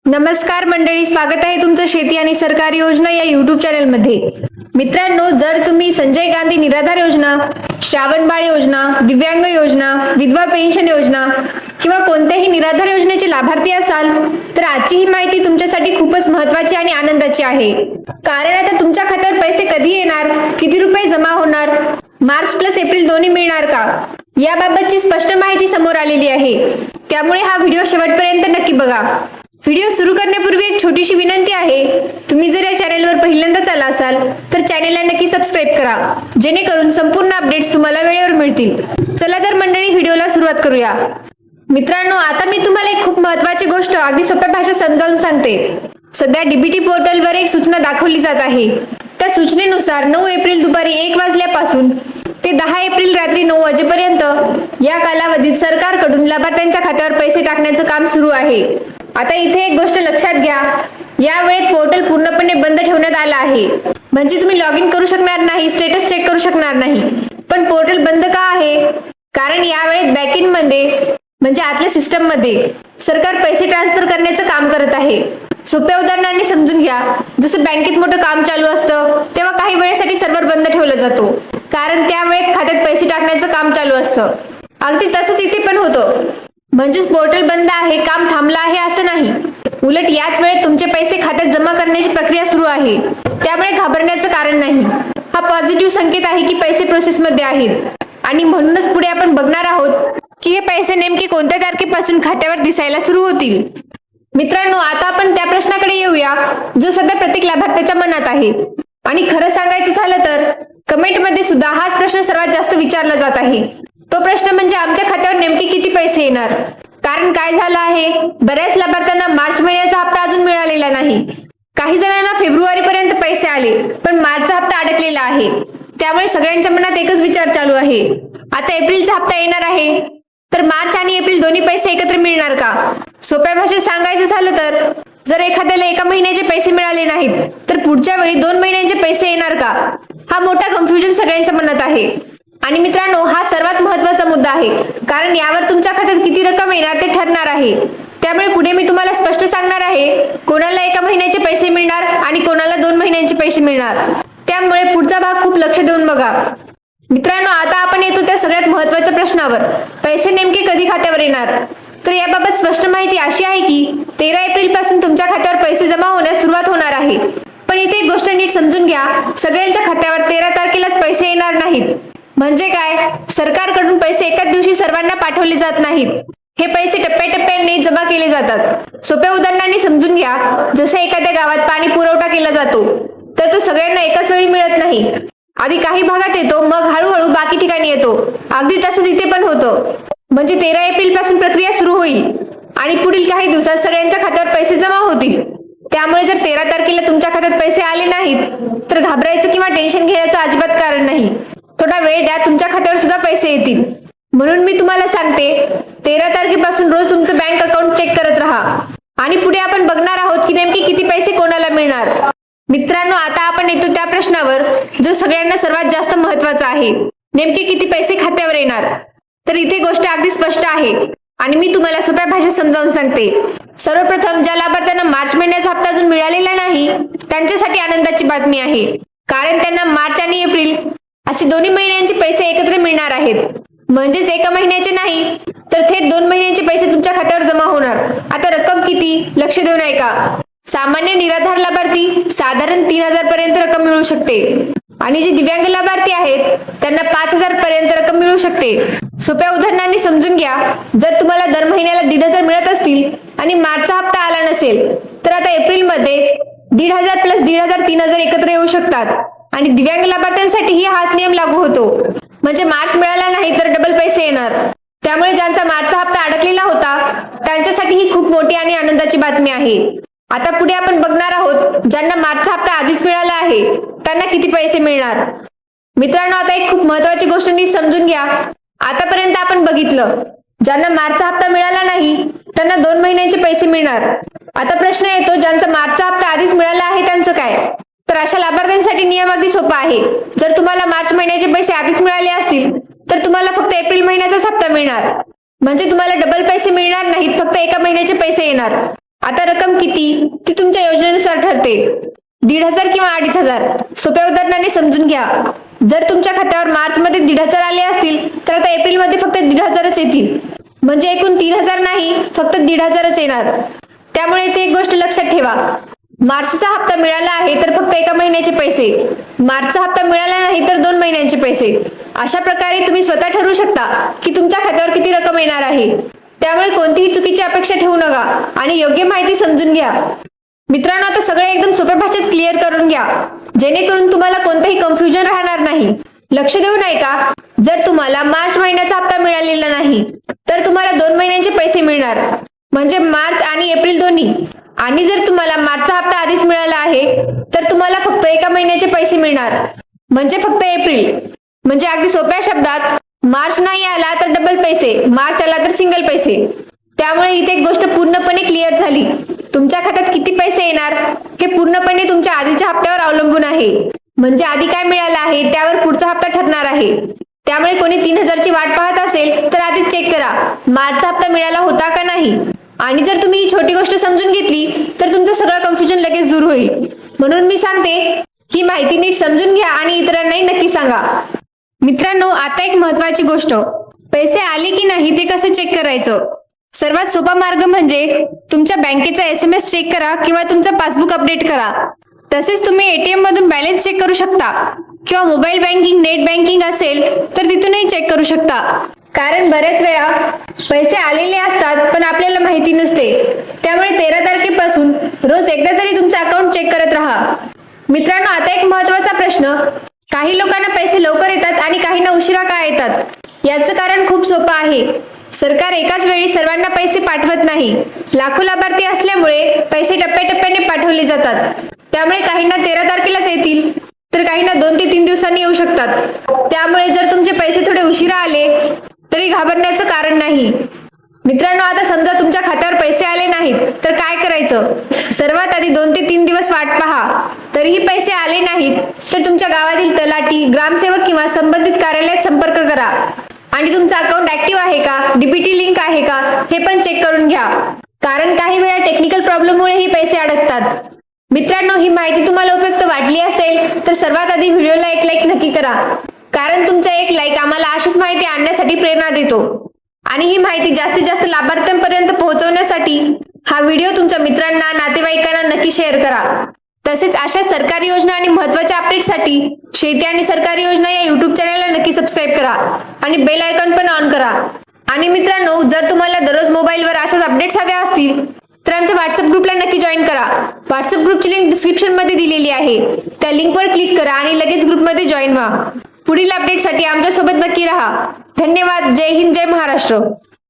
नमस्कार मंडळी, स्वागत आहे तुमचं शेती आणि सरकारी योजना या युट्यूब चॅनलमध्ये। मित्रांनो, जर तुम्ही संजय गांधी निराधार योजना, श्रावण बाळ योजना, दिव्यांग योजना, विधवा पेन्शन योजना किंवा कोणत्याही निराधार योजनेचे लाभार्थी असाल तर आजची ही माहिती तुमच्यासाठी खूपच महत्त्वाची आणि आनंदाची आहे। कारण आता तुमच्या खात्यावर पैसे कधी येणार, किती रुपये जमा होणार, मार्च प्लस एप्रिल दोन्ही मिळणार का, याबाबतची स्पष्ट माहिती समोर आलेली आहे। त्यामुळे हा व्हिडिओ शेवटपर्यंत नक्की बघा। व्हिडिओ सुरू करण्यापूर्वी एक छोटीशी विनंती आहे, तुम्ही जर या चॅनलवर पहिल्यांदाच आला असाल तर चॅनलला नक्की सबस्क्राइब करा, जेणेकरून संपूर्ण अपडेट्स तुम्हाला वेळेवर मिळतील। चला तर मंडळी, व्हिडिओला सुरुवात करूया। मित्रांनो, आता मी तुम्हाला एक खूप महत्त्वाची गोष्ट अगदी सोप्या भाषेत समजावून सांगते। सध्या डीबीटी पोर्टलवर एक सूचना दाखवली जात आहे। त्या सूचनेनुसार 9 एप्रिल दुपारी 1 वाजल्यापासून ते 10 एप्रिल रात्री 9 वाजेपर्यंत या कालावधीत सरकारकडून लाभार्थ्यांच्या खात्यावर पैसे टाकण्याचं काम सुरू आहे। आता इथे एक गोष्ट लक्षात घ्या, या वेळेत पोर्टल पूर्णपणे बंद ठेवण्यात आला आहे। म्हणजे तुम्ही लॉग इन करू शकणार नाही, स्टेटस चेक करू शकणार नाही। पण पोर्टल बंद का आहे? कारण या वेळेत बॅकएंड मध्ये म्हणजे आतल्या सिस्टम मध्ये सरकार पैसे ट्रान्सफर करण्याचं काम करत आहे। सोप्या उदाहरणाने समजून घ्या, जसं बँकेत मोठं काम चालू असतं तेव्हा काही वेळेसाठी सर्व्हर बंद ठेवला जातो, कारण त्या वेळेत खात्यात पैसे टाकण्याचं काम चालू असतं। अगदी तसंच इथे पण होतं। म्हणजेच पोर्टल बंद आहे, काम थांबलं आहे असं नाही, उलट याच वेळेत तुमचे पैसे खात्यात जमा करण्याची प्रक्रिया सुरू आहे। त्यामुळे घाबरण्याचं कारण नाही। हा पॉझिटिव्ह संकेत आहे की पैसे प्रोसेसमध्ये आहेत आणि म्हणूनच पुढे आपण बघणार आहोत की हे पैसे नेमके कोणत्या तारखेपासून खात्यावर दिसायला सुरू होतील। मित्रांनो, आता आपण त्या प्रश्नाकडे येऊया जो सध्या प्रत्येक लाभार्थ्याच्या मनात आहे। आणि खरं सांगायचं झालं तर कमेंटमध्ये सुद्धा हाच प्रश्न सर्वात जास्त विचारला जात आहे। तो प्रश्न म्हणजे आमच्या खात्यावर नेमके किती पैसे येणार। कारण काय झालं आहे, बऱ्याच लाभार्थ्यांना मार्च महिन्याचा हप्ता अजून मिळालेला नाही। काही जणांना फेब्रुवारी पर्यंत पैसे आले पण मार्चचा हप्ता अडकलेला आहे। त्यामुळे सगळ्यांच्या मनात एकच विचार चालू आहे, आता एप्रिलचा हप्ता येणार आहे तर मार्च आणि एप्रिल दोन्ही पैसे एकत्र मिळणार का। सोप्या भाषेत सांगायचं झालं तर जर एखाद्याला एका महिन्याचे पैसे मिळाले नाहीत तर पुढच्या वेळी 2 महिन्यांचे पैसे येणार का, हा मोठा कन्फ्युजन सगळ्यांच्या मनात आहे। आणि मित्रांनो, हा सर्वात महत्त्वाचा मुद्दा आहे, कारण यावर तुमच्या खात्यात किती रक्कम येणार ते ठरणार आहे। त्यामुळे पुढे मी तुम्हाला स्पष्ट सांगणार आहे, कोणाला एका महिन्याचे पैसे मिळणार आणि कोणाला 2 महिन्यांचे पैसे मिळणार। त्यामुळे पुढचा भाग खूप लक्ष देऊन बघा। मित्रांनो, आता आपण येतो त्या सगळ्यात महत्त्वाच्या प्रश्नावर, पैसे नेमके कधी खात्यावर येणार। तर याबाबत स्पष्ट माहिती अशी आहे की 13 एप्रिल पासून तुमच्या खात्यावर पैसे जमा होण्यास सुरुवात होणार आहे। पण इथे एक गोष्ट नीट समजून घ्या, सगळ्यांच्या खात्यावर 13 तारखेलाच पैसे येणार नाहीत। म्हणजे काय, सरकारकडून पैसे एकाच दिवशी सर्वांना पाठवले जात नाहीत। हे पैसे टप्प्याटप्प्याने जमा केले जातात। सोप्या उदाहरणाने समजून घ्या, जसं एखाद्या गावात पाणी पुरवठा केला जातो तर तो सगळ्यांना एकाच वेळी मिळत नाही। आधी काही भागात येतो, मग हळूहळू बाकी ठिकाणी येतो। अगदी तसंच इथे पण होतं। म्हणजे 13 एप्रिल पासून प्रक्रिया सुरू होईल आणि पुढील काही दिवसात सगळ्यांच्या खात्यावर पैसे जमा होतील। त्यामुळे जर 13 तारखेला तुमच्या खात्यात पैसे आले नाहीत तर घाबरायचं किंवा टेन्शन घेण्याचं अजिबात कारण नाही। थोडा वेळ द्या, तुमच्या खात्यावर सुद्धा पैसे येतील। म्हणून मी तुम्हाला सांगते, 13 तारखेपासून रोज तुमचं बँक अकाउंट चेक करत राहा आणि पुढे आपण बघणार आहोत की नेमके किती पैसे कोणाला मिळणार। मित्रांनो, आता आपण येतो त्या प्रश्नावर जो सगळ्यांना सर्वात जास्त महत्त्वाचा आहे, नेमके किती पैसे खात्यावर येणार। तर इथे गोष्ट अगदी स्पष्ट आहे आणि मी तुम्हाला सोप्या भाषेत समजावून सांगते। सर्वप्रथम ज्या लाभार्थ्यांना मार्च महिन्याचा हप्ता अजून मिळालेला नाही त्यांच्यासाठी आनंदाची बातमी आहे, कारण त्यांना मार्च आणि एप्रिल असे दोन्ही महिन्यांचे पैसे एकत्र मिळणार आहेत। म्हणजेच एका महिन्याचे नाही तर थेट 2 महिन्यांचे पैसे तुमच्या खात्यावर जमा होणार। आता रक्कम किती, लक्ष देऊन ऐका। सामान्य निराधार लाभार्थी साधारण 3000 पर्यंत रक्कम मिळू शकते आणि जे दिव्यांग लाभार्थी आहेत त्यांना 5000 पर्यंत रक्कम मिळू शकते। सोप्या उदाहरणाने समजून घ्या, जर तुम्हाला दर महिन्याला 1500 मिळत असतील आणि मार्चचा हप्ता आला नसेल तर आता एप्रिल मध्ये 1500 प्लस 1500 3000 एकत्र येऊ शकतात। आणि दिव्यांग लाभार्थ्यांसाठीही हाच नियम लागू होतो। म्हणजे मार्च मिळाला नाही तर डबल पैसे येणार। त्यामुळे ज्यांचा मार्चचा हप्ता अडकलेला होता त्यांच्यासाठी ही खूप मोठी आणि आनंदाची बातमी आहे। आता पुढे आपण बघणार आहोत, ज्यांना मार्चचा हप्ता आधीच मिळाला आहे त्यांना किती पैसे मिळणार। मित्रांनो, आता एक खूप महत्त्वाची गोष्ट नीट समजून घ्या। आतापर्यंत आपण बघितलं, ज्यांना मार्चचा हप्ता मिळाला नाही त्यांना 2 महिन्यांचे पैसे मिळणार। आता प्रश्न येतो, ज्यांचा मार्चचा हप्ता आधीच मिळाला आहे त्यांचं काय। तर अशा लाभार्थ्यांसाठी नियम अगदी सोपा आहे। जर तुम्हाला मार्च महिन्याचे पैसे आधीच मिळाले असतील तर तुम्हाला फक्त एप्रिल महिन्याचाच हप्ता मिळणार। म्हणजे तुम्हाला डबल पैसे मिळणार नाहीत, फक्त एका महिन्याचे पैसे येणार। आता रक्कम किती ती तुमच्या योजनेनुसार ठरते. 1,500 किंवा 2,500. सोप्या उदाहरणाने समजून घ्या. जर तुमच्या खात्यावर मार्च मध्ये 1,500 आले असतील तर आता एप्रिल मध्ये फक्त 1,500च येतील. म्हणजे एकूण 3,000 नाही, फक्त 1,500च येणार. त्यामुळे इथे एक गोष्ट लक्षात ठेवा. मार्चचा हप्ता मिळाला आहे तर फक्त 1 महिन्याचे पैसे, मार्चचा हप्ता मिळाला नाही तर 2 महिन्यांचे पैसे. अशा प्रकारे तुम्ही स्वतः ठरवू शकता की तुमच्या खात्यावर किती रक्कम येणार आहे. त्यामुळे कोणतीही चुकीची अपेक्षा ठेवू नका आणि योग्य माहिती समजून घ्या. मित्रांनो, आता सगळे एकदम सोप्या भाषेत क्लिअर करून घ्या, जेणेकरून तुम्हाला कोणतेही कन्फ्युजन राहणार नाही. लक्ष देऊन ऐका. जर तुम्हाला मार्च महिन्याचा हप्ता मिळालेला नाही तर तुम्हाला 2 महिन्यांचे पैसे मिळणार, म्हणजे मार्च आणि एप्रिल दोन्ही. आणि जर तुम्हाला मार्चचा हप्ता आधीच मिळाला आहे तर तुम्हाला फक्त 1 महिन्याचे पैसे मिळणार, म्हणजे फक्त एप्रिल. म्हणजे अगदी सोप्या शब्दात, मार्च नाही आला तर डबल पैसे, मार्च आला तर सिंगल पैसे. त्यामुळे इथे एक गोष्ट पूर्णपणे क्लिअर झाली. तुमच्या खात्यात किती पैसे येणार हे पूर्णपणे तुमच्या आधीच्या हप्त्यावर अवलंबून आहे. म्हणजे आधी काय मिळालं आहे त्यावर पुढचा हप्ता ठरणार आहे. त्यामुळे कोणी 3,000ची वाट पाहत असेल तर आधीच चेक करा मार्चचा हप्ता मिळाला होता का नाही. आणि जर तुम्ही ही छोटी गोष्ट समजून घेतली तर तुमचं सगळं कन्फ्युजन लगेच दूर होईल. म्हणून मी सांगते, ही माहिती नीट समजून घ्या आणि इतरांनाही नक्की सांगा. मित्रांनो, आता एक महत्त्वाची गोष्ट, पैसे आले की नाही ते कसं चेक करायचं. सर्वात सोपा मार्ग म्हणजे तुमच्या बँकेचा SMS चेक करा किंवा तुमचं पासबुक अपडेट करा. तसेच तुम्ही ATM मधून बॅलन्स चेक करू शकता किंवा मोबाईल बँकिंग, नेट बँकिंग असेल तर तिथूनही चेक करू शकता. कारण बऱ्याच वेळा पैसे आलेले असतात पण आपल्याला माहिती नसते. त्यामुळे 13 तारखेपासून रोज एकदा तरी तुमचं अकाउंट चेक करत राहा. मित्रांनो, आता एक महत्त्वाचा प्रश्न, काही लोकांना पैसे लवकर येतात आणि काहींना उशिरा का येतात. याचं कारण खूप सोपं आहे. सरकार एकाच वेळी सर्वांना पैसे पाठवत नाही. लाखो लाभार्थी असल्यामुळे पैसे टप्प्याटप्प्याने पाठवले जातात. त्यामुळे काहींना 13 तारखेलाच येतील तर काहींना 2 ते 3 दिवसांनी येऊ शकतात. त्यामुळे जर तुमचे पैसे थोडे उशिरा आले तरी घाबरण्याचं कारण नाही. मित्रांनो, आता समजा तुमच्या खात्यावर पैसे आले नाहीत तर काय करायचं. सर्वात आधी 2 ते 3 दिवस वाट पहा. तरीही पैसे आले नाहीत तर तुमच्या गावातील तलाठी, ग्रामसेवक किंवा संबंधित कार्यालयात संपर्क करा आणि तुमचं अकाउंट ऍक्टिव्ह आहे का, DBT लिंक आहे का हे पण चेक करून घ्या. कारण काही वेळा टेक्निकल प्रॉब्लेममुळे ही पैसे अडकतात. मित्रांनो, ही माहिती तुम्हाला उपयुक्त वाटली असेल तर सर्वात आधी व्हिडिओला एक लाईक नक्की करा. कारण तुमचा एक लाईक आम्हाला अशीच माहिती आणण्यासाठी प्रेरणा देतो. आणि ही माहिती जास्तीत जास्त लाभार्थ्यांपर्यंत पोहोचवण्यासाठी हा व्हिडिओ तुमच्या मित्रांना, नातेवाईकांना नक्की शेअर करा. तसेच अशा सरकारी योजना आणि महत्त्वाच्या अपडेटसाठी शेती आणि सरकारी योजना या YouTube चॅनलला नक्की सबस्क्राईब करा आणि बेल आयकॉन पण ऑन करा. आणि मित्रांनो, जर तुम्हाला दररोज मोबाईलवर अशाच अपडेट्स हव्या असतील तर आमच्या व्हॉट्सअप ग्रुपला नक्की जॉईन करा. व्हॉट्सअप ग्रुपची लिंक डिस्क्रिप्शन मध्ये दिलेली आहे. त्या लिंकवर क्लिक करा आणि लगेच ग्रुपमध्ये जॉईन व्हा. पुढील अपडेटसाठी आमच्यासोबत नक्की राहा. धन्यवाद. जय हिंद, जय महाराष्ट्र.